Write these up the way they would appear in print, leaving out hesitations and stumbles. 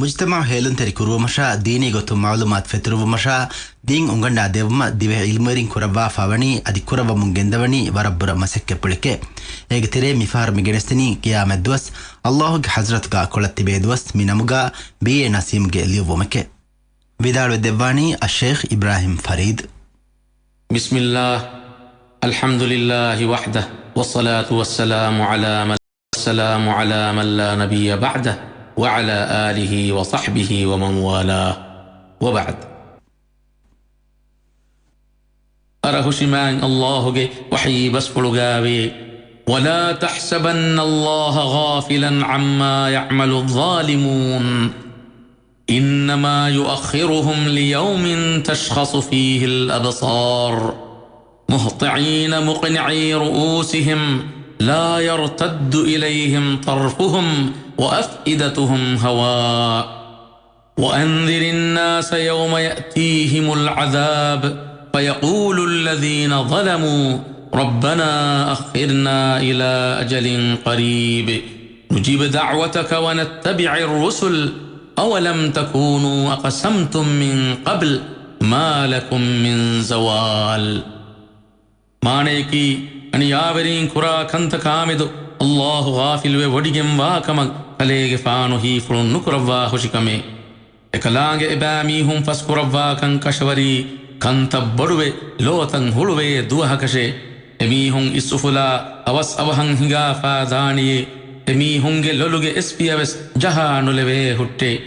ಮುಜ್ತಮಾ ಹೇಲುಂತರಿ ಕುರುವಮಶಾ ದೀನಿ ಗೊತ್ತು ಮಾಲೂಮಾತ್ ಫೆತುರುವಮಶಾ ದೀನ್ ಉಂಗಂಡ ದೇವಮ ದಿವೆ ಇಲ್ಮರಿನ್ ಕುರವ್ವಾ ಫವಣಿ ಅದಿ ಕುರವ ಮುಂಗೆಂದವಣಿ ವರಬ್ಬುರ ಮಸಕ್ಕೆ ಪುಳಿಕೆ ಏಗೆ ತೆರೆ ಮಿಫಾರ್ ಮಿಗೆನೆಸ್ತಿನಿ ಕಿಯಾಮೆದ್ವಸ್ ಅಲ್ಲಾಹುಗೆ ಹಜ್ರತ್ಗ ಕೊಳತ್ತಿಬೇದ್ವಸ್ ಮಿನಮುಗ ಬಿಎ ನಸೀಮ್ಗೆ ಲಿಯುವಮಕೆ ವಿದಾಳು ದೆವ್ವಾಣಿ ಅಶೇಖ್ ಇಬ್ರಾಹಿಂ ಫರೀದ್ ಬಿಸ್ಮಿಲ್ಲಾಹ್ ಅಲ್ಹಮ್ದುಲಿಲ್ಲಾಹಿ ವಹ್ದಹ್ ವಸ್ಸಲಾತು ವಸ್ಸಲಾಮು ಅಲಾ ಮನ್ ಲಾ ನಬಿಯ ಬಅದಹ್ وعلى آله وصحبه ومن والاه وبعد أرهشمان الله وحي بسفلغاوي ولا تحسبن الله غافلا عما يعمل الظالمون إنما يؤخرهم ليوم تشخص فيه الأبصار مهطعين مقنعي رؤوسهم لا يرتد إليهم طرفهم وأفئدتهم هواء وأنذر الناس يوم يأتيهم العذاب فيقول الذين ظلموا ربنا أخرنا إلى أجل قريب نجيب دعوتك ونتبع الرسل أولم تكونوا أقسمتم من قبل ما لكم من زوال مانيكي أن يابرين كرا كنت كامدو الله غافل ووديجم واكمك كليغ فانو هيفرون نكروا خشكمي اكلانگ اباميهم فسكروا كن كشوري كنت بدوي لوتن هلوي دوها كشه اميهم اسفلا اوس اوهن هنگا فاداني اميهم لولوگ اسپيوس جهانو لوي هټي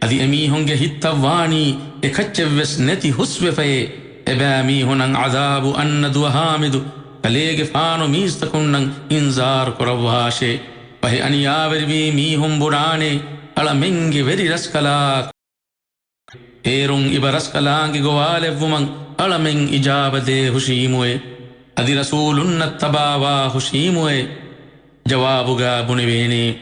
ادي اميهم هيتواني اكچوس نتي حسوفي اباميهم عذاب ان دوهامد كليغ فانو ميستكونن انذار كرواشي وهي أن يابربي ميهم براني على منجي وري رسكلا ايرون إبا رسكلانجي غوالف ومن على من إجابة حشيموه أدي رسولن التباوا حشيموه جوابغا بنبيني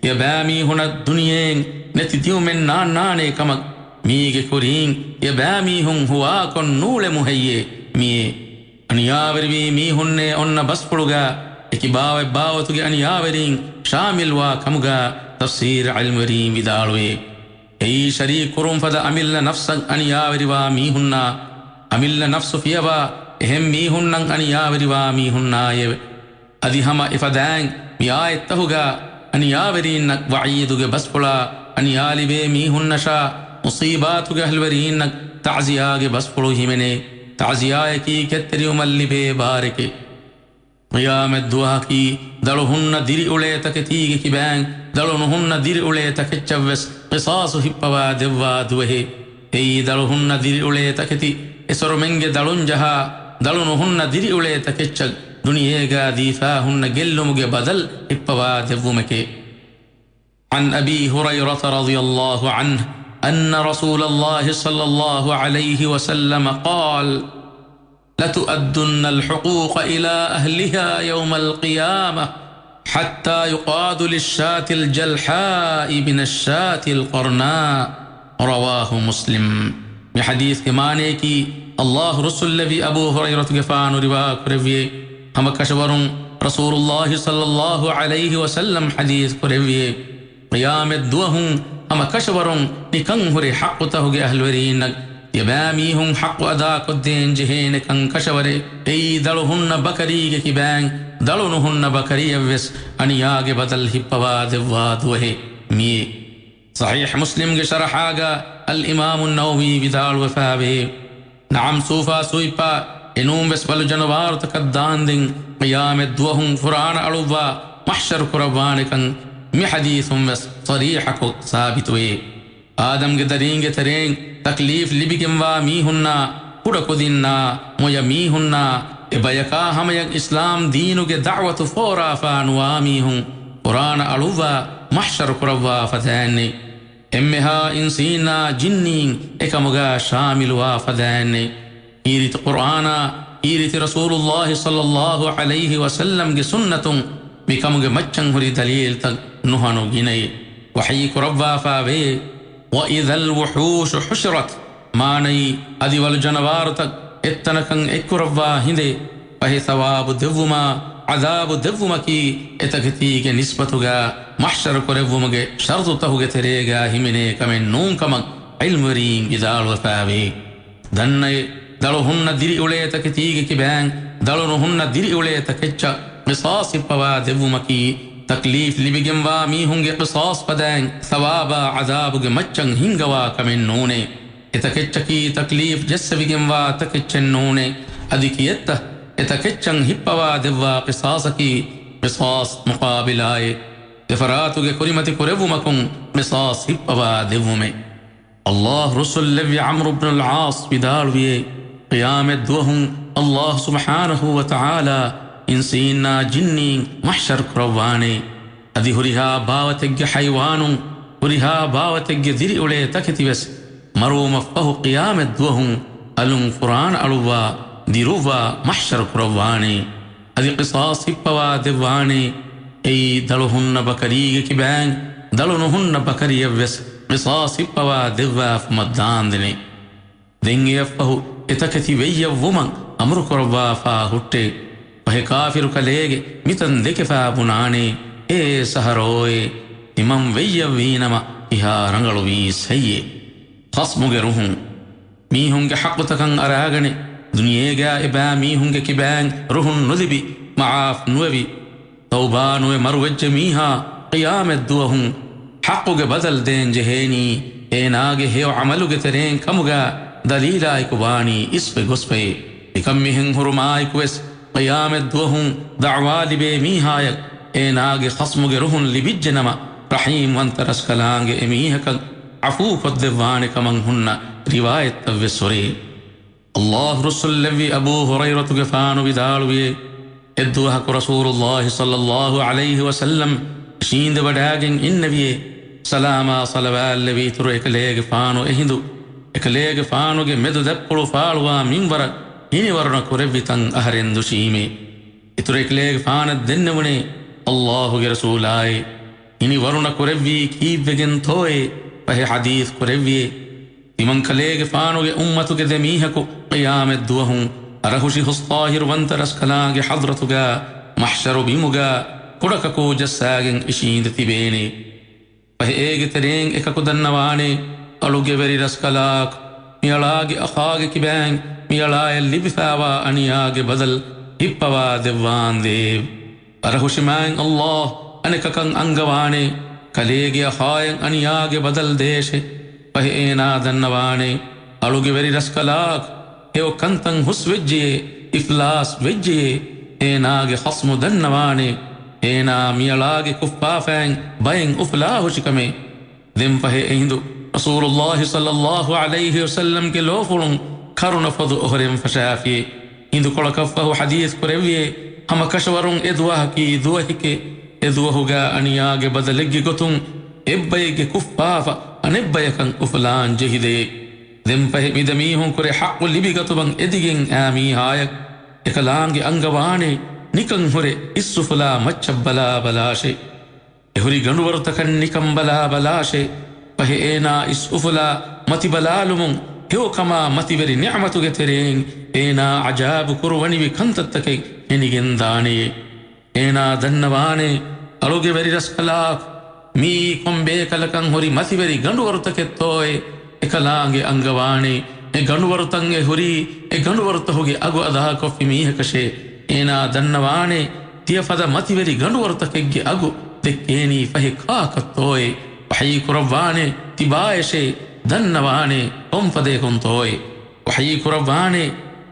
يبامي هنا الدنيا نتديو من ناناني كمك ميغي كورين يبامي هم هواكن نول مهيه مي أن يابربي ميهن أن بسپلغا اكباوه باوتوگه أن يابرين شامل وكمغا تفسير علمري مدالوه اي شريك كرم فدا أملنا نفسا أن يابروا ميهننا أملنا نفس فيها اهم ميهنن أن يابروا ميهننا أدي هما إفدان ميايتهوغا أن يابرين وعيدوگه بسپلا أن يالبه ميهنشا مصيباتوگه هلورين تعزياگه بسپلو همنه تعزياه کی كتري ملبه باركه قيام الدعاء کی دلهن دير اولے تک تیگ کی بین دلهن دير اولے تک چوس قصاص ہپوا دوا دوه ای دلهن دير اولے تک تی اسر منگ دلن جہا دلهن دير اولے تک چگ دنیا گا دیفاہن گلمگ بدل ہپوا دومکے عن ابي هريرة رضي الله عنه ان رسول الله صلى الله عليه وسلم قال لتؤدن الحقوق إلى أهلها يوم القيامة حتى يقاد للشاة الجلحاء من الشاة القرناء رواه مسلم بحديث كماني كي الله رسول لبي أبو هريرة غفان رواك روي هم كشورون رسول الله صلى الله عليه وسلم حديث روي قيام الدوهم هم كشورون نكن هري حق تهوغ أهل ورينك يباميهم حق أدا قدين جهين كان كشوري اي دلهن بكري كي بان دلونهن بكري وس ان ياغ بدل هبوا دواد وهي مي صحيح مسلم کے شرحاغا الامام النووي بدال وفابه نعم صوفا سويپا انوم بس بل جنوار تقدان دين قيام دوهم قران الوا محشر قربان كان مي حديث بس صريح ثابت وي آدم کے درین کے ترین تکلیف لبکم وا میہننا پڑکو دیننا مویا میہننا ابیکا ہم یک اسلام دینو کے دعوت فورا فانوا میہن قرآن علووا محشر قروا فتحینی امہا انسینا جنین اکمگا شامل وا فتحینی ایریت قرآن ایریت رسول اللہ صلی اللہ علیہ وسلم کے سنتوں بکمگ مچنگ ہری دلیل تک نوحانو گینئی وحی قروا فاوے وإذا الوحوش حشرت ماني أدي والجنوارتك اتنكن اكروا هندي فهي ثواب دوما عذاب دفمكي اتكتيك نسبتها محشر كرفمك شرطته تريغا هميني كمن نون كمك علم ريم بدال وفاوي دنّي دلوهن ديري أولي تكتيك كبان دلوهن ديري أولي تكتش قصاص بوا دفمكي تكليف لبجنوا ميهنگ قصاص بدان ثوابا عذابك مچن هنگوا كمن نوني اتكتشكي تكليف جس بجنوا تكتشن نوني أدكيته اتكتشن هبوا دوا قصاصكي قصاص مقابلاي دفراتك كريمة كرفمكم قصاص هبوا دفمي الله رسول لبي عمرو بن العاص بدالوي قيامة دوهم الله سبحانه وتعالى إنسينا جني محشر كرواني أدي هريها باوتك حيوان هريها باوتك ذري أولي تكتي بس مروم فه قيامة دوهم ألم قرآن ألوا ديروفا محشر كرواني أدي قصاص هبوا دواني أي دلوهن بكريك كبان دلونهن بكري بس قصاص هبوا دوا فمدان دني دنگي فه اتكتي بي ومن أمر كروا فاهوتي وهي كافر كليگ متن دكفا بناني اي سهروي تمام ويا وينما إها رنگلو وي سيئ خصموگ روحن ميهنگ حق تكن أراغني دنياگا إبا ميهنگ كبان روحن نذبي معاف نوبي توبان ومروج ميها قيامت دوهم حقوگ بدل دين جهيني اي ناگ هيو عملوگ ترين كموگا دليلا ايكواني اسپي گسپي بكم ميهن هرماي كوس قيامت دوهم دعوى لبي ميهايك اي ناگ خصموگ روحن لبجنما رحيم وانترس كلانگ اميهك عفو قدوان كمن هن رواية تفسري الله رسول لبي أبو هريرة غفانو بدالوي ادوهك رسول الله صلى الله عليه وسلم شيند بداگن النبي سلاما صلوات لبي ترو اكليگ فانو اهندو اكليگ فانو ಗೆ ಮೆದು ದೆಪ್ಪಳು ಫಾಳುವ ಮಿಂಬರ ಹಿನಿವರ್ಣ ಕುರೆವಿತಂ ಅಹರೆಂದು ಶೀಮೆ ಇತುರು ಎಕ್ಲೇಗ್ ಫಾನ ದೆನ್ನವಣೆ ಅಲ್ಲಾಹುಗೆ ರಸೂಲಾಯ್ ಹಿನಿವರ್ಣ ಕುರೆವಿ ಕೀವೆಗೆನ್ ಥೋಯೆ ಪಹೆ ಹದೀಸ್ ಕುರೆವಿ ತಿಮಂ ಕಲೇಗ್ ಫಾನುಗೆ ಉಮ್ಮತುಗೆ ದೆಮೀಹಕು ಕಿಯಾಮತ್ ದುವಹುಂ ಅರಹುಶಿ ಹುಸ್ತಾಹಿರ್ ವಂತರಸ್ ಕಲಾಗೆ ಹದ್ರತುಗ ಮಹ್ಶರು ಬಿಮುಗ ಕುಡಕಕು ಜಸ್ಸಾಗೆನ್ ಇಶೀಂದ ತಿಬೇನೆ ಪಹೆ ಏಗೆ ತೆರೆಂಗ್ ಎಕಕು ದನ್ನವಾನೆ ಅಳುಗೆ ವೆರಿ ರಸ್ಕಲಾಕ್ ಮಿಯಳಾಗೆ ಅಖಾಗೆ ಕಿಬ್ಯಾಂಗ್ ಮಿಯಳಾಯ ಲಿಬಿಫಾವಾ ಅನಿಯಾಗೆ ಬದಲ್ ಹಿಪ್ಪವಾ ದೆವ್ವಾನ್ ದೇವ್ ಅರಹುಶಿಮ್ಯಾಂಗ್ ಅಲ್ಲಾಹ್ ಅನೆಕಕಂ ಅಂಗವಾನೆ ಕಲೇಗೆ ಅಖಾಯಂ ಅನಿಯಾಗೆ ಬದಲ್ ದೇಶೆ ಪಹೆ ಏನಾ ದನ್ನವಾನೆ ಅಳುಗೆ ವೆರಿ ರಸ್ಕಲಾಕ್ ಹೇವ ಕಂತಂ ಹುಸ್ ವೆಜ್ಜಿಯೆ ಇಫ್ಲಾಸ್ ವೆಜ್ಜಿಯೆ ಏನಾಗೆ ಖಸ್ಮು ದನ್ನವಾನೆ ಏನಾ ಮಿಯಳಾಗೆ ಕುಫ್ಫಾಫ್ಯಾಂಗ್ ಬಯಂ ಉಫ್ಲಾ ಹುಶಿಕಮೆ ದೆಂ ಪಹೆ ಎಹಿಂದು ರಸೂಲುಲ್ಲಾಹಿ ಸಲ್ಲಲ್ಲಾಹು ಅಲೈಹಿ ವಸಲ್ಲಂ ಕೆ ಲೋಫುಳುಂ ಕರುಣ ಫದು ಒಹರೆಂ ಫಶಾಫಿ ಇಂದು ಕೊಳಕಫಹು ಹದೀಸ್ ಕುರೆವಿಯೆ ಹಮ ಕಶವರುಂ ಎದುವಹಕಿ ದುವಹಿಕೆ ಎದುವಹುಗ ಅನಿಯಾಗೆ ಬದಲೆಗ್ಗಿ ಗೊತುಂ ಎಬ್ಬೈಗೆ ಕುಫ್ಫಾಫ ಅನೆಬ್ಬಯಕಂ ಉಫ್ಲಾನ್ ಜಹಿದೆ ದೆಂ ಪಹೆ ಮಿದಮೀಹುಂ ಕುರೆ ಹಕ್ಕು ಲಿಬಿಗತುಬಂ ಎದಿಗೆಂ ಆಮಿ ಹಾಯಕ್ ಎಕಲಾಂಗೆ ಅಂಗವಾಣೆ ನಿಕಂ ಹೊರೆ ಇಸ್ಸುಫುಲಾ ಮಚ್ಚಬ್ಬಲಾ ಬಲಾಶೆ ಎಹುರಿ ಗಂಡುವರುತಕನ್ ನಿಕಂ ಬಲಾ ಬಲಾಶೆ ಪಹೆ ಏನಾ ಇಸ್ಸುಫುಲಾ ಮತಿ ಬಲಾಲುಮುಂ ಹೇವ ಕಮಾ ಮತಿವೆರಿ ನಿಅಮತುಗೆ ತೆರೆಂಗ್ ಏನಾ ಅಜಾಬು ಕುರುವಣಿವಿ ಕಂತತ್ತಕೆ ಎನಿಗೆನ್ ದಾನೆಯೆ ಏನಾ ದನ್ನವಾನೆ ಅಳುಗೆ ವೆರಿ ರಸ್ಕಲಾಕ್ ಮೀ ಕೊಂಬೆ ಕಲಕಂ ಹೊರಿ ಮತಿವೆರಿ ಗಂಡುವರುತಕೆ ತೋಯ್ ಎಕಲಾಂಗೆ ಅಂಗವಾಣೆ ಎ ಗಂಡುವರುತಂಗೆ ಹುರಿ ಎ ಗಂಡುವರುತ ಹೋಗಿ ಅಗು ಅದಾ ಕೊಫಿ ಮೀಹಕಶೆ ಏನಾ ದನ್ನವಾಣೆ ತಿಯಫದ ಮತಿವೆರಿ ಗಂಡುವರುತಕೆಗ್ಗೆ ಅಗು ತೆಕ್ಕೇನಿ ಫಹೆ ಕಾಕತ್ತೋಯ್ ವಹಯಿ ಕುರವ್ವಾಣೆ ತಿಬಾಯಶೆ ದನ್ನವಾಣೆ ಕೊಂಫದೆ ಕೊಂತೋಯ್ ವಹಯಿ ಕುರವ್ವಾಣೆ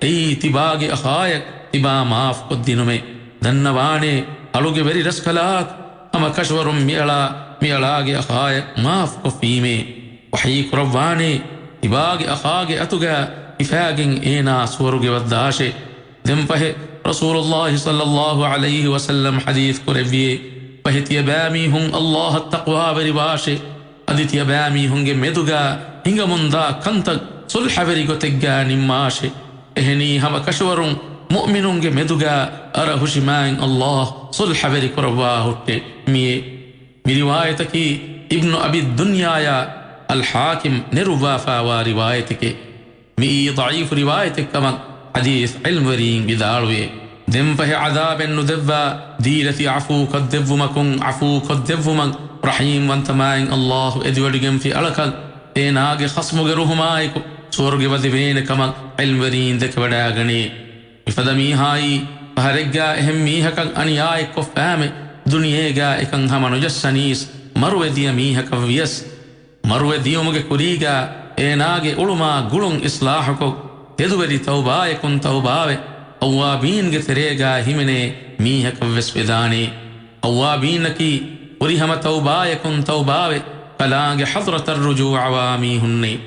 ಐ ತಿಬಾಗೆ ಅಖಾಯಕ್ ತಿಬಾ ಮಾಫ್ ಕೊದ್ದಿನುಮೆ ದನ್ನವಾಣೆ ಅಳುಗೆ ವೆರಿ ರಸ್ಕಲಾಕ್ ಅಮ ಕಶ್ವರುಂ ಮಿಯಳಾಗೆ ಅಖಾಯಕ್ ಮಾಫ್ ಕೊಫೀಮೆ ವಹಯಿ ಕುರವ್ವಾಣೆ ತಿಬಾಗೆ ಅಖಾಗೆ ಅತುಗ ಇಫಾಗೆಂ ಏನಾ ಸುವರುಗೆ ವದ್ದಾಶೆ ದೆಂಪಹೆ ರಸೂಲುಲ್ಲಾಹಿ ಸಲ್ಲಲ್ಲಾಹು ಅಲೈಹಿ ವಸಲ್ಲಂ ಹದೀಸ್ ಕುರೆವಿಯೆ ಪಹೆ ತಿಯಬಾಮಿ ಹುಂ ಅಲ್ಲಾಹ ತಕ್ವಾ ವೆರಿವಾಶೆ ಅದಿ ತಿಯಬಾಮಿ ಹುಂಗೆ ಮೆದುಗ ಹಿಂಗ ಮುಂದ ಕಂತ ಸುಲ್ಹವೆರಿ ಗೊತೆಗ್ಗ ನಿಮ್ಮಾಶೆ ಎಹನಿ ಹಮ ಕಶವರುಂ ಮುಅ್ಮಿನುಂಗೆ ಮೆದುಗ ಅರ ಹುಶಿಮಾಂಗ್ ಅಲ್ಲಾಹ್ ಸುಲ್ಹವೆರಿ ಕುರವಾ ಹುಟ್ಟೆ ಮಿಯೆ ಮಿ ರಿವಾಯತಕಿ ಇಬ್ನು ಅಬಿ ದುನ್ಯಾಯ ಅಲ್ ಹಾಕಿಮ್ ನಿರುವಾಫಾವಾ ರಿವಾಯತಕೆ ಮಿ ದঈಫ್ ರಿವಾಯತಕ ಕಮನ್ حديث علم ورين بداروي دمفه عذاب ندبا ديلتي عفو قد دبمكم عفو قد دبمك رحيم وانتماين الله ادودگم في علك ايناغ خصم گروهمايك سورگ ودبين كما علم ورين دك وداغني فدمي هاي هرگا اهم ميهك انياي كفام دنياغا اكن همنو جسنيس مرو دي ميهك ويس مرو ديومگ كوريغا ايناغ علما گلون اصلاحكو تدوري توبايكن توباوي اوابين گتريغا همنه ميهك وسبداني اوابين کی وريهم توبايكن توباوي فلاغ حضرة الرجوع واميهن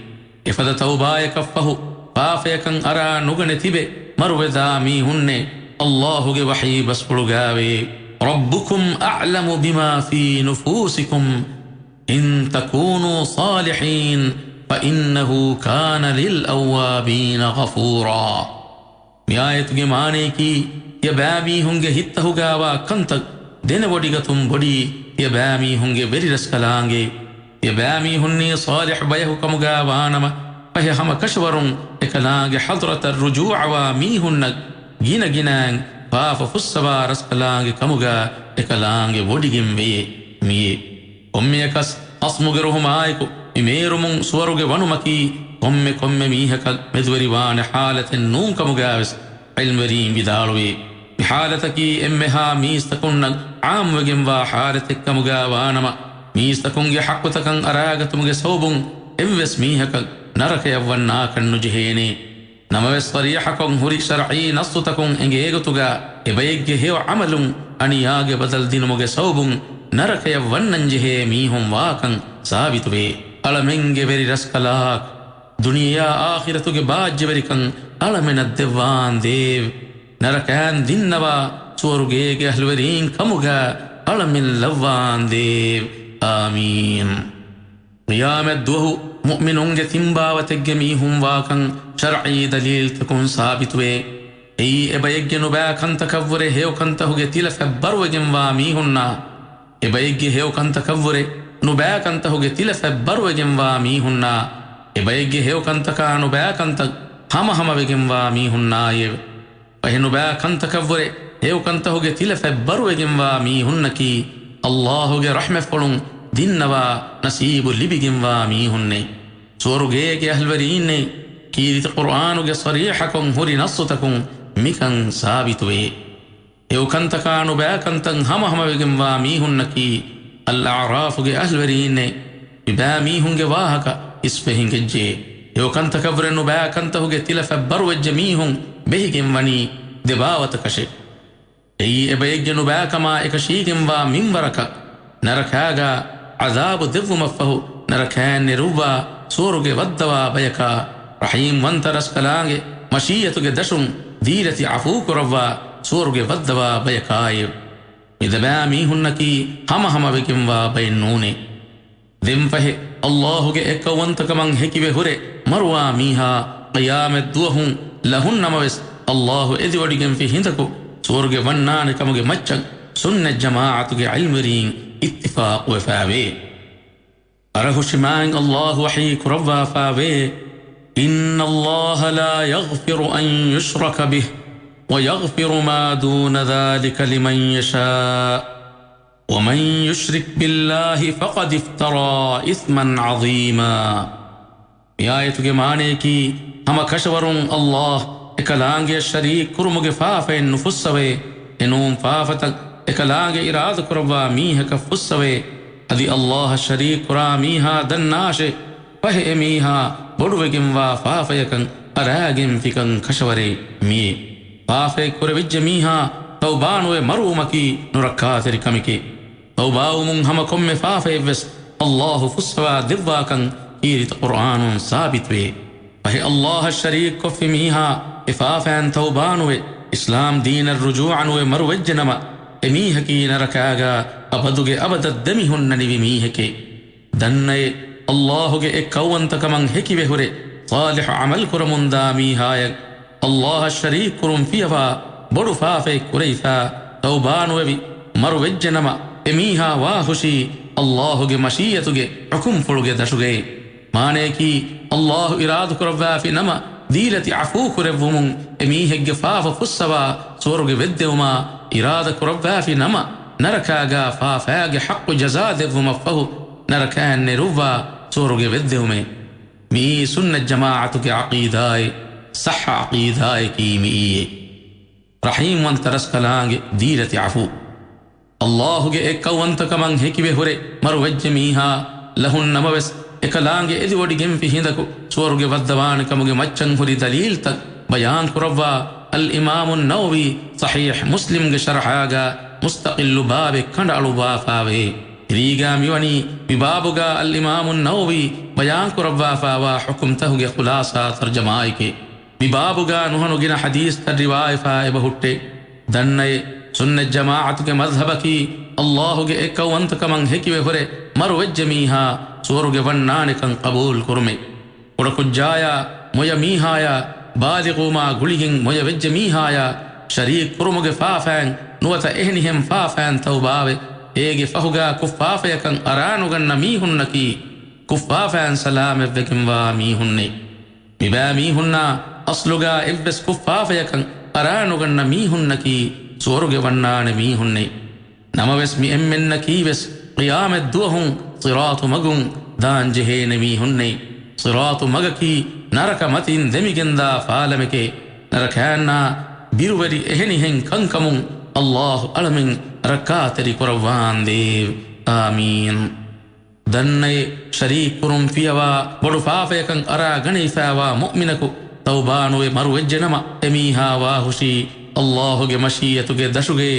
إفد توبايك فهو فافيكن أرى نغن تبه مروذا ميهن الله وحي بسبرغاوي ربكم أعلم بما في نفوسكم إن تكونوا صالحين فإنه كان للأوابين غفورا ميايت جماني كي يبابي هنگ هته غاوا كنتك دين وديغتم بدي يبامي هنگ بري رسكلانگي يبامي هني صالح بيه كمغا وانما فهي هم كشورون اكلاغ حضرة الرجوع ومي هنك جينا جينان فاف فسبا رسكلاغ كمغا اكلاغ وديگم مي اميكس اسمغرهم آيكو اميرمون سورغ ونمكي كم ميهك مدوري وان حالة نون كمغاوس علمرين بدالوي بحالتك امها ميستكن عام وگم وحالتك كمغا وانما ميستكن حقتكن اراغتمغ صوبون اموس ميهك نرك يونا كن جهيني نموس صريحكن هري شرعي نصتكن انگيغتوغا ابيگ هيو عملون انياگ بدل دينمغ صوبون نرك يونن جهه ميهم واكن ثابتوي علمنگ بري رسكلاك دنيا آخرتوغ باج بريكن علمن الدوان ديو نركان دينوا سورگيگ اهلورين كمغا علمن لوان ديو آمين قيامت دوه مؤمنون تنبا وتجميهم واكن شرعي دليل تكون ثابتوي اي ابيگ نبا كن تكوره هيو كن تهوغ تلف بروجن واميهن ابيگ هيو كن تكوره نبا كن تهوغ تلف بروجن واميهن ابيگ هيو كن تكا نبا كن تك هم وگن واميهن اي نبا كن تكوره هيو كن تهوغ تلف بروجن واميهن كي الله ಗೆ ರಹಮೆ ಫಳುಂ ದಿನ್ನವ ನಸೀಬು ಲಿಬಿಗಿಂ ವಾ ಮೀಹುನ್ನೆ ಸೋರುಗೇಗೆ ಅಹ್ಲ್ವರೀನ್ನೆ ಕೀರಿತ ಕುರ್ಆನುಗೆ ಸರೀಹಕಂ ಹುರಿ ನಸ್ಸುತಕಂ ಮಿಕಂ ಸಾಬಿತುವೆ ಯೌ ಕಂತಕಾನು ಬ್ಯಾಕಂತಂ ಹಮಹಮವೆಗಿಂ ವಾ ಮೀಹುನ್ನಕಿ ಅಲ್ ಅರಾಫುಗೆ ಅಹ್ಲ್ವರೀನ್ನೆ ಬಿಬಾ ಮೀಹುಂಗೆ ವಾಹಕ ಇಸ್ಪೆಹಿಂಗೆಜ್ಜೆ ಯೌ ಕಂತಕವ್ರೆನ್ನು ಬ್ಯಾಕಂತಹುಗೆ ತಿಲಫ ಬರುವೆಜ್ಜೆ ಮೀಹುಂ ಬೆಹಿಗಿಂ ವನಿ ದೆಬಾವತ ಕಶೆ اي ابيجنو باكما اكشيكم وا منبرك نركاغا عذاب دف مفه نركان نروبا سورغ ودوا بيكا رحيم وانترس كلاغ مشيتك دشم ديرتي عفوك روا سورغ ودوا بيكاي اذبامي هنكي هم بكم وا بينوني ذم فه الله کے اکونتک من ہکوے ہرے مروا میہا قیامت دوہن لہن نموس اللہ اذ وڈگم فی ہندکو سورگ ونان کمگ مچک سنة جماعت کے علم رین اتفاق وفاوے ارہ شمان اللہ وحیک روا فاوے ان اللہ لا يغفر ان يشرك به ويغفر ما دون ذلك لمن يشاء ومن يشرك بالله فقد افترى اثما عظيما آیت کے معنی کی ہم کشوروں اللہ اکلانگے شریک کرمگ فافے نفسوے انوم فافتک اکلانگے اراد کروا میہ کفسوے ادی اللہ شریک کرا میہا دناشے فہ میہا بڑوگم وا فافیکن اراگم فکن کشورے می فافے کروج میہا توبانوے مرومکی نرکاتر کمکی توباؤمن ہم کم فافے وس اللہ فسوا دواکن کیرت قرآن ثابت وے فہ اللہ شریک کف میہا افافان توبانوے اسلام دین الرجوعنوے مروجنما امیہ کی نرکاگا ابدوگے ابد الدمی ہننوی میہ کے دننے اللہ کے ایک کونتکمن ہکی بہرے صالح عمل کرمن دامی ہائک اللہ شریک کرم فیہا بڑو فافے کریفا توبانوے بھی مروجنما امیہا واہشی اللہ کے مشیتوگے حکم پڑوگے دشوگے مانے کی اللہ اراد کروا فی نما ದೀಲತಿ ಅಫೂ ಕುರೆವ್ವುಮುಂ ಎಮೀಹೆಗ್ಗೆ ಫಾಫ ಫುಸ್ಸವಾ ಸೋರುಗೆ ವೆದ್ದೆವುಮ ಇರಾದ ಕುರವ್ವಾಫಿ ನಮ ನರಕಾಗ ಫಾಫಾಗೆ ಹಕ್ಕು ಜಜಾದೆವ್ವುಮಫಹು ನರಕಾನ್ನೆ ರುವ್ವ ಸೋರುಗೆ ವೆದ್ದೆವುಮೆ ಮೀ ಸುನ್ನ ಜಮಾಅತುಗೆ ಅಕೀದಾಯ್ ಸಹ ಅಕೀದಾಯ್ ಕೀಮಿಯೇ ರಹೀಂ ವಂತರಸ್ ಕಲಾಂಗೆ ದೀಲತಿ ಅಫೂ ಅಲ್ಲಾಹುಗೆ ಎಕ್ಕವಂತ ಕಮಂ ಹೆಕಿವೆ ಹೊರೆ ಮರು ವೆಜ್ಜೆ ಮೀಹಾ ಲಹುನ್ ನಮವೆಸ್ ಎಕಲಾಂಗೆ ಎದಿ ಒಡಿಗೆಂಪಿ ಹಿಂದಕು ಸೋರುಗೆ ವದ್ದವಾನ ಕಮುಗೆ ಮಚ್ಚಂ ಹುರಿ ದಲೀಲ್ ತಕ್ ಬಯಾನ್ ಕುರವ್ವ ಅಲ್ ಇಮಾಮು ನವವಿ ಸಹೀಹ್ ಮುಸ್ಲಿಮ್ಗೆ ಶರಹಾಗ ಮುಸ್ತಕಿಲ್ಲು ಬಾಬೆ ಕಂಡಾಳು ಬಾಫಾವೆ ರೀಗ ಮಿವನಿ ವಿಬಾಬುಗ ಅಲ್ ಇಮಾಮು ನವವಿ ಬಯಾನ್ ಕುರವ್ವ ಫಾವಾ ಹುಕುಂ ತಹುಗೆ ಖುಲಾಸಾ ತರ್ಜಮಾಯಿಕೆ ವಿಬಾಬುಗ ನುಹನುಗಿನ ಹದೀಸ್ ತ ರಿವಾಯ ಫಾಯಬ ಹುಟ್ಟೆ ದನ್ನಯೆ ಸುನ್ನ ಜಮಾಅತುಗೆ ಮದ್ಹಬಕಿ ಅಲ್ಲಾಹುಗೆ ಎಕ್ಕವಂತ ಕಮಂ ಹೆಕಿವೆ ಹೊರೆ ಮರು ವೆಜ್ಜೆ ಮೀಹಾ ಸೋರುಗೆ ವಣ್ಣಾನೆ ಕಂ ಕಬೂಲ್ ಕುರುಮೆ ಕುಡಕುಜ್ಜಾಯ ಮೊಯ ಮೀಹಾಯ ಬಾಲಿಗೂಮಾ ಗುಳಿಗಿಂ ಮೊಯ ವೆಜ್ಜೆ ಮೀಹಾಯ ಶರೀಕ್ ಕುರುಮುಗೆ ಫಾಫ್ಯಾನ್ ನುವತ ಎಹ್ನಿಹೆಂ ಫಾಫ್ಯಾನ್ ತೌಬಾವೆ ಹೇಗೆ ಫಹುಗ ಕುಫಾಫೆಯ ಕಂ ಅರಾನುಗನ್ನ ಮೀಹುನ್ನಕಿ ಕುಫಾಫ್ಯಾನ್ ಸಲಾಮೆವ್ವೆಗಿಂವಾ ಮೀಹುನ್ನೆ ಮಿಬಾ ಮೀಹುನ್ನ ಅಸ್ಲುಗ ಎವ್ವೆಸ್ ಕುಫಾಫೆಯ ಕಂ ಅರಾನುಗನ್ನ ಮೀಹುನ್ನಕಿ ಸೋರುಗೆ ವಣ್ಣಾನೆ ಮೀಹುನ್ನೆ ನಮವೆಸ್ ಮಿ ಎಮ್ಮೆನ್ನ ಕೀವೆಸ್ ಕಿಯಾಮೆದ್ ದುವಹುಂ ಸಿರಾತು ಮಗುಂ ದಾನ್ ಜೆಹೇನೆ ಮೀಹುನ್ನೆ ಸಿರಾತು ಮಗಕಿ ನರಕ ಮತಿನ್ ದೆಮಿಗೆಂದ ಫಾಲಮೆಕೆ ನರಕಾನ್ನ ಬಿರುವರಿ ಎಹೆನಿಹೆಂ ಕಂಕಮುಂ ಅಲ್ಲಾಹು ಅಳಮಿನ್ ರಕ್ಕಾತರಿ ಕುರವ್ವಾನ್ ದೇವ್ ಆಮೀನ್ ದನ್ನಯೆ ಶರೀಕ್ ಕುರುಂ ಫಿಯವಾ ಬಡು ಫಾಫೆಯಕಂ ಅರಾ ಗಣೈಫಾವಾ ಮುಅ್ಮಿನಕು ತೌಬಾನುವೆ ಮರು ವೆಜ್ಜೆ ನಮ ಎಮೀಹಾವಾ ಹುಷಿ ಅಲ್ಲಾಹುಗೆ ಮಶೀಯತುಗೆ ದಶುಗೆ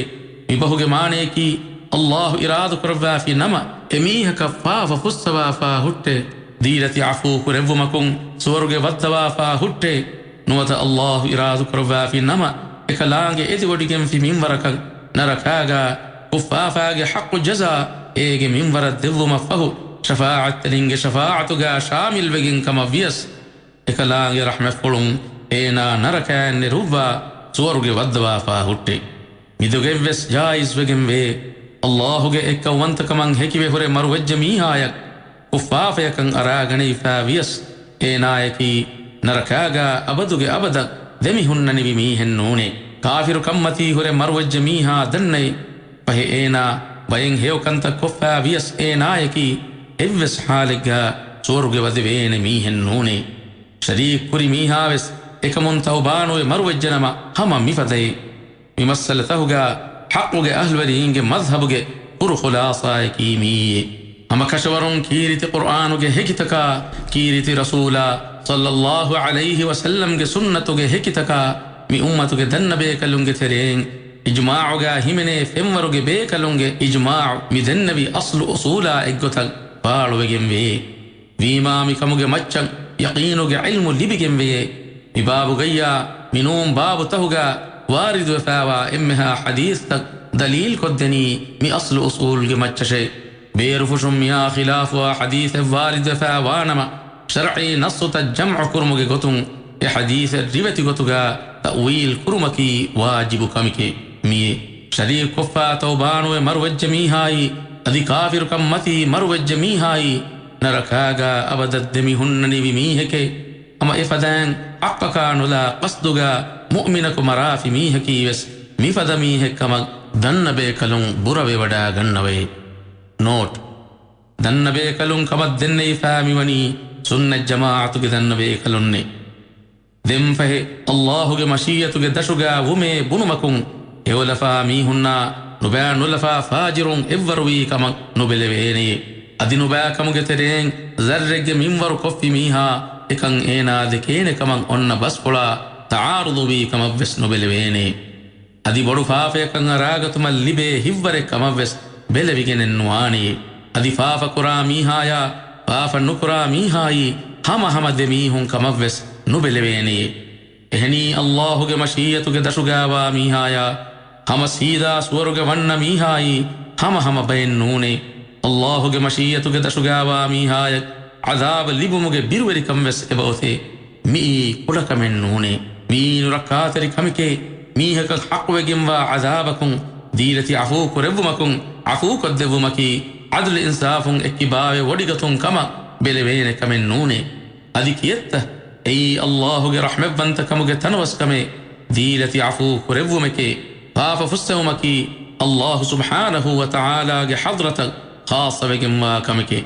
ವಿಬಹುಗೆ ಮಾನೇಕಿ ಅಲ್ಲಾಹು ಇರಾದು ಕುರವ್ವಾಫಿ ನಮ ಎಮೀಹಕ ಫಾಫ ಫುಸ್ತವಾಫಾ ಹುಟ್ಟೆ ದೀಲತಿ ಅಫೂ ಕುರೆವ್ವುಮಕುಂ ಸೋರುಗೆ ವದ್ದವಾಫಾ ಹುಟ್ಟೆ ನುವತ ಅಲ್ಲಾಹು ಇರಾದು ಕುರವ್ವಾಫಿ ನಮ ಎಕಲಾಂಗೆ ಎದಿ ಒಡಿಗೆಂ ಫಿ ಮಿಂವರಕಂ ನರಕಾಗ ಕುಫಾಫಾಗೆ ಹಕ್ಕು ಜಜಾ ಏಗೆ ಮಿಂವರ ದೆವ್ವುಮಫಹು ಶಫಾಅತ್ತನಿಂಗೆ ಶಫಾಅತುಗ ಶಾಮಿಲ್ ವೆಗಿಂ ಕಮವ್ಯಸ್ ಎಕಲಾಂಗೆ ರಹ್ಮೆಫುಳುಂ ಏನಾ ನರಕಾನ್ನೆ ರುವ್ವ ಸೋರುಗೆ ವದ್ದವಾಫಾ ಹುಟ್ಟೆ ಮಿದುಗೆವ್ವೆಸ್ ಜಾಯಿಸ್ ವೆಗೆಂವೆ ಅಲ್ಲಾಹುಗೆ ಎಕ್ಕವಂತ ಕಮಂ ಹೆಕಿವೆ ಹೊರೆ ಮರು ವೆಜ್ಜೆ ಮೀಹಾಯಕ್ ಕುಫಾಫೆಯಕಂ ಅರಾ ಗಣೈಫಾ ವಿಯಸ್ ಏನಾಯಕಿ ನರಕಾಗ ಅಬದುಗೆ ಅಬದ ದೆಮಿ ಹುನ್ನನಿವಿ ಮೀಹೆನ್ನೂನೆ ಕಾಫಿರು ಕಮ್ಮತಿ ಹೊರೆ ಮರು ವೆಜ್ಜೆ ಮೀಹಾ ದನ್ನೈ ಪಹೆ ಏನಾ ಬಯಂ ಹೇವಕಂತ ಕುಫಾ ವಿಯಸ್ ಏನಾಯಕಿ ಎವ್ವೆಸ್ ಹಾಲಿಗ್ಗ ಸೋರುಗೆ ವದಿವೇನೆ ಮೀಹೆನ್ನೂನೆ ಶರೀಕ್ ಕುರಿ ಮೀಹಾವೆಸ್ ಎಕಮುನ್ ತೌಬಾನುವೆ ಮರು ವೆಜ್ಜೆ ನಮ ಹಮ ಮಿಫದೈ ವಿಮಸ್ಸಲ ತಹುಗ ಹಕ್ಕುಗೆ ಅಹ್ಲ್ವರಿಯಿಂಗೆ ಮದ್ಹಬುಗೆ ಪುರು ಖುಲಾಸಾಯ ಕೀಮೀಯೆ ಹಮ ಕಶವರುಂ ಕೀರಿತಿ ಕುರ್ಆನುಗೆ ಹೆಕಿತಕ ಕೀರಿತಿ ರಸೂಲ ಸಲ್ಲಲ್ಲಾಹು ಅಲೈಹಿ ವಸಲ್ಲಂಗೆ ಸುನ್ನತುಗೆ ಹೆಕಿತಕ ಮಿ ಉಮ್ಮತುಗೆ ದನ್ನ ಬೇಕಲುಂಗೆ ತೆರೆಂಗ್ ಇಜ್ಮಾಉಗ ಹಿಮೆನೆ ಫೆಂವರುಗೆ ಬೇಕಲುಂಗೆ ಇಜ್ಮಾഉ ಮಿ ದನ್ನವಿ ಅಸ್ಲು ಉಸೂಲ ಎಗ್ಗೊತಗ್ ಬಾಳುವೆಗೆಂವೆ ವೀಮಾಮಿ ಕಮುಗೆ ಮಚ್ಚಂ ಯಕೀನುಗೆ ಇಲ್ಮು ಲಿಬಿಗೆಂವೆಯೆ ವಿಬಾಬುಗಯ್ಯ ಮಿನೂಂ ಬಾಬು ತಹುಗ ವಾರಿದ್ ವಫಾವಾ ಎಮ್ಮೆಹಾ ಹದೀಸ್ ತಕ್ ದಲೀಲ್ ಕೊದ್ದೆನಿ ಮಿ ಅಸ್ಲು ಉಸೂಲ್ಗೆ ಮಚ್ಚಶೆ ಬೇರು ಫುಶುಂ ಯಾ ಖಿಲಾಫು ಹದೀಸ್ ವಾರಿದ್ ವಫಾವಾನಮ ಶರ್ዒ ನಸ್ಸು ತ ಜಮ್ಅ ಕುರುಮುಗೆ ಗೊತುಂ ಎ ಹದೀಸ್ ರಿವತಿ ಗೊತುಗ ತಅವೀಲ್ ಕುರುಮಕಿ ವಾಜಿಬು ಕಮಿಕೆ ಮಿಯೆ ಶರೀರ್ ಕುಫಾ ತೌಬಾನುವೆ ಮರುವೆಜ್ಜೆ ಮೀಹಾಯಿ ಅದಿ ಕಾಫಿರು ಕಮ್ಮತಿ ಮರುವೆಜ್ಜೆ ಮೀಹಾಯಿ ನರಕಾಗ ಅಬದದ್ದೆಮಿ ಹುನ್ನನಿವಿ ಮೀಹೆಕೆ ಅಮ ಎಫದಾನ್ ಅಕ್ಕಕಾನುಲ ಕಸ್ದುಗ ಮುಅ್ಮಿನಕು ಮರಾಫಿ ಮೀಹಕಿ ವೆಸ್ ಮಿಫದ ಮೀಹೆಕ್ಕಮ ದನ್ನ ಬೇಕಲುಂ ಬುರವೆ ವಡ ಗನ್ನವೆ ನೋಟ್ ದನ್ನ ಬೇಕಲುಂ ಕಮದ್ದೆನ್ನೈ ಫಾಮಿವನಿ ಸುನ್ನ ಜಮಾಅತುಗೆ ದನ್ನ ಬೇಕಲುನ್ನೆ ದೆಂಫಹೆ ಅಲ್ಲಾಹುಗೆ ಮಶೀಯತುಗೆ ದಶುಗ ಉಮೆ ಬುನುಮಕುಂ ಎವಲಫಾ ಮೀಹುನ್ನ ನುಬಾ ನುಲಫಾ ಫಾಜಿರುಂ ಎವ್ವರುವಿ ಕಮ ನುಬೆಲೆವೇನೆಯೆ ಅದಿನುಬಾ ಕಮುಗೆ ತೆರೆಂ ಜರ್ರೆಗೆ ಮಿಂವರು ಕೊಫ್ಫಿ ಮೀಹಾ ಎಕಂ ಏನಾದೆ ಕೇನೆ ಕಮಂ ಒನ್ನ ಬಸ್ಪುಳ ತಾರುದುವಿ ಕಮವ್ವೆಸ್ ನುಬೆಲೆವೇನೆ ಅದಿ ಬಡು ಫಾಫೆಯಕಂ ರಾಗತುಮ ಲಿಬೆ ಹಿವ್ವರೆ ಕಮವ್ವೆಸ್ ಬೆಲೆವಿಗೆನೆನ್ನುವಾಣಿ ಅದಿ ಫಾಫ ಕುರಾ ಮೀಹಾಯ ಫಾಫ ನುಕುರಾ ಮೀಹಾಯಿ ಹಮ ಹಮದೆ ಮೀಹುಂ ಕಮವ್ವೆಸ್ ನುಬೆಲೆವೇನೆ ಎಹನಿ ಅಲ್ಲಾಹುಗೆ ಮಶೀಯತುಗೆ ದಶುಗಾವಾ ಮೀಹಾಯ ಹಮ ಸೀದಾ ಸ್ವರುಗೆ ವಣ್ಣ ಮೀಹಾಯಿ ಹಮ ಹಮ ಬಯನ್ನೂನೆ ಅಲ್ಲಾಹುಗೆ ಮಶೀಯತುಗೆ ದಶುಗಾವಾ ಮೀಹಾಯ ಅದಾಬ ಲಿಬುಮುಗೆ ಬಿರುವರಿ ಕಂವೆಸ್ ಎಬಹುತೆ ಮೀ ಕುಡಕಮೆನ್ನೂನೆ ಮೀನು ರಕ್ಕಾತರಿ ಕಮಿಕೆ ಮೀಹಕ ಹಕ್ವೆಗೆಂವ ಅದಾಬಕುಂ ದೀಲತಿ ಅಫೂಕು ರೆವ್ವುಮಕುಂ ಅಫೂಕೊದ್ದೆವ್ವುಮಕಿ ಅದುಲ್ ಇನ್ಸಾಫುಂ ಎಕ್ಕಿ ಬಾವೆ ಒಡಿಗತುಂ ಕಮ ಬೆಲೆವೇನೆ ಕಮೆನ್ನೂನೆ ಅದಿಕಿಯತ್ತ أي الله رحمة بنتكمك تنوسكمي ديلتي عفو كربومك فاف فستومك الله سبحانه وتعالى حضرتك خاصة بكما كمك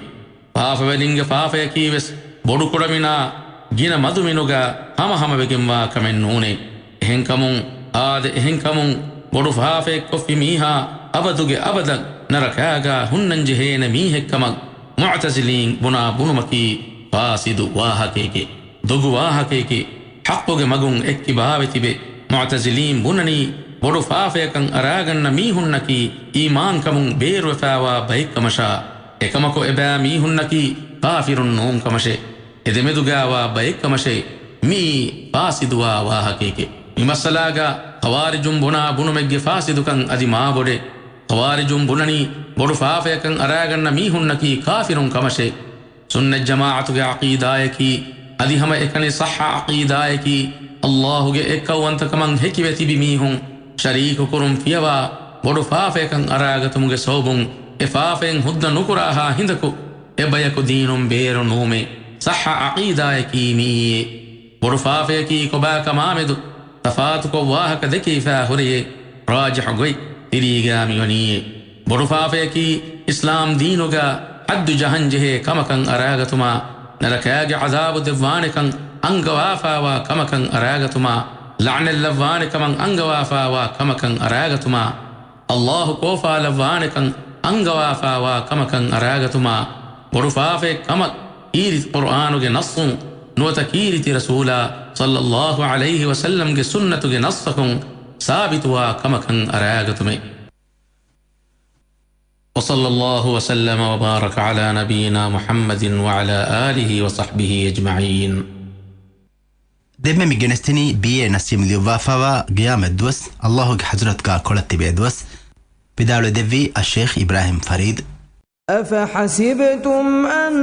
فاف بلنگ فاف يكيبس بودو كرمنا جين مدمنوغا هم بكما كمن نوني إهنكمون إهنكمون بودو فاف كفي ميها أبدوغ أبدا نركاغا هنن جهين ميهكمك معتزلين بنا بنمكي فاسد واهكيكي دوغو واهكيكي حقوغ مغون اكي باوتي بي معتزلين بنني بودو فافيكن أراغن ميهنكي إيمان كمون بير وفاوا بيك كمشا එකමකො එබෑ මීහුන්නකි කාෆිරුන් නෝම් කමෂේ එදෙමෙදුගාවා බයික් කමෂේ මී පාසිදුවා වාහකේකේ මිමස්සලාගා ඛවාරිජුම් බුනා බුනුමෙග්ගේ ෆාසිදුකන් අදි මාබොඩේ ඛවාරිජුම් බුනනි බොඩු ෆාෆයකන් අරාගන්න මීහුන්නකි කාෆිරුන් කමෂේ සුන්නත් ජමාඅතුගේ අකීදායකි අදි හැම එකනේ සහ අකීදායකි අල්ලාහුගේ එක්කවන්තකමන් හෙකිවෙති බි මීහුන් ශරීක කුරුම් ෆියවා බොඩු ෆාෆයකන් අරාගතුමුගේ සෝබුන් إفافين هدى نكراها هندكو إبايكو دينم بيرو نومي صح عقيدايكي مي ورفافيكي كباك مامدو تفاتكو واهك ذكي فاهري راجح قوي تريقامي وني ورفافيكي إسلام دينوغا حد جهنجه كمكن أراغتما نلكاج عذاب دفانكن أنغوافا وكمكن أراغتما لعن اللفانكمن أنغوافا وكمكن أراغتما الله كوفا لفانكن أنغوافا كمكن أراغتما ورفافي كمك إيرت قرآنك نص نوتكيرت رسولا صلى الله عليه وسلم سنة نصكم ثابتوا كمكن أراغتمي وصلى الله وسلم وبارك على نبينا محمد وعلى آله وصحبه أجمعين دم ميجنستني بيه نسيم اليوفافا قيام الدوس الله حضرتك كولت بيدوس بدالو دفي الشيخ إبراهيم فريد أفحسبتم أن